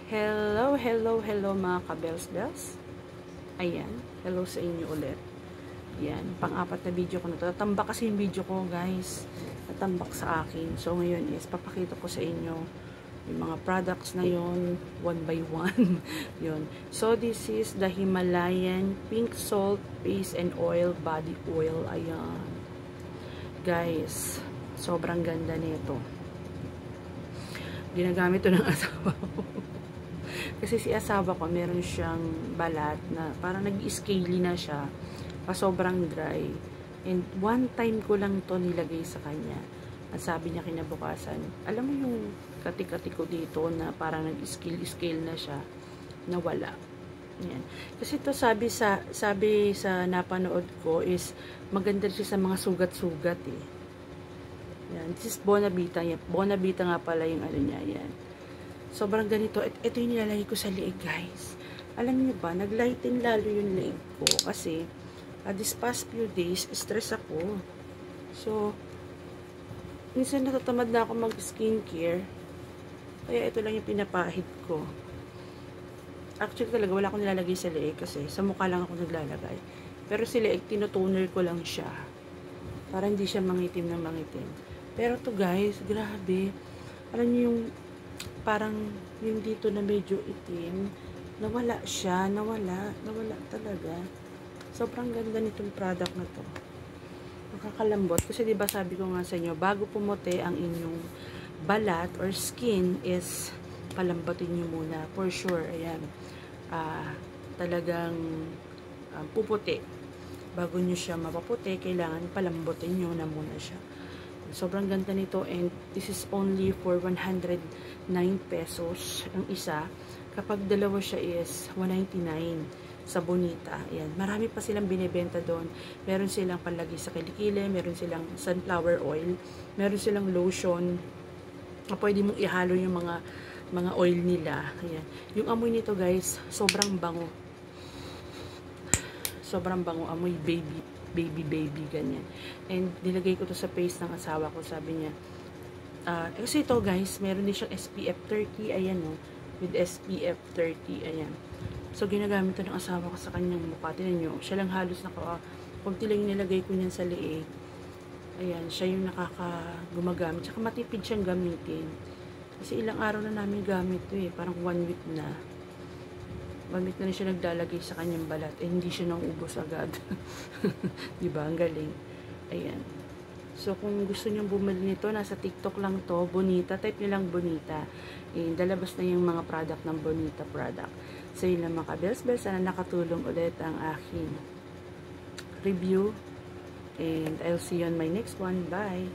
Hello, hello, hello mga ka-bells-bells. Ayan, hello sa inyo ulit. Yan, pang-apat na video ko na to. Natambak kasi yung video ko, guys. Natambak sa akin. So, ngayon is, papakita ko sa inyo yung mga products na yon one by one. Yun. So, this is the Himalayan Pink Salt Face and Oil Body Oil. Ayan. Guys, sobrang ganda nito. Ginagamit to ng asawa ko. Kasi si asawa ko, meron siyang balat na parang nag-scaly na siya. Sobrang dry. And one time ko lang to nilagay sa kanya. At sabi niya kinabukasan, alam mo yung kati-kati ko dito na parang nag-scale na siya, nawala. Yan. Kasi to sabi sa napanood ko is maganda siya sa mga sugat-sugat eh. Yan. This is Bonavita. Bonavita nga pala yung ano niya. Yan. Sobrang ganito. Ito yung nilalagay ko sa leeg, guys. Alam niyo ba, naglighten lalo yung leeg ko. Kasi, this past few days, stress ako. So, minsan natatamad na ako mag-skincare. Kaya ito lang yung pinapahid ko. Actually talaga, wala akong nilalagay sa leeg kasi sa mukha lang ako naglalagay. Pero si leeg, tinotoner ko lang siya. Para hindi siya mangitim na mangitim. Pero to guys, grabe. Alam niyo yung parang yung dito na medyo itim, nawala siya, nawala talaga. Sobrang ganda nitong product na to. Nakakalambot. Kasi diba sabi ko nga sa inyo, bago pumuti ang inyong balat or skin is palambatin nyo muna. For sure, ayan. Talagang puputi. Bago nyo siya mapaputi, kailangan palambutin nyo na muna siya. Sobrang ganda nito and this is only for 109 pesos ang isa. Kapag dalawa siya is 199 sa Bonita. Ayan. Marami pa silang binibenta doon. Meron silang palagi sa kilikili, meron silang sunflower oil, meron silang lotion. Pwede mong ihalo yung mga oil nila. Ayan. Yung amoy nito guys, sobrang bango. Sobrang bango. Amoy baby, ganyan. And nilagay ko to sa face ng asawa ko. Sabi niya, kasi ito guys, meron din siyang SPF 30, ayan o, with SPF 30, ayan. So, ginagamit to ng asawa ko sa kanyang mukha. Tinan nyo, siya lang halos kunti lang nilagay ko niyan sa leeg. Ayan, siya yung gumagamit. Tsaka matipid siyang gamitin. Kasi ilang araw na namin gamit to eh, parang 1 week na. 1 week na siya naglalagay sa kanyang balat. Eh, hindi siya naubos agad. Diba? Ang galing. Ayan. So, kung gusto nyo bumili nito, nasa TikTok lang to. Bonita. Type nyo lang Bonita. And, dalabas na yung mga product ng Bonita product. So, yun lang mga ka-bells-bells. Sana nakatulong ulit ang aking review. And, I'll see you on my next one. Bye!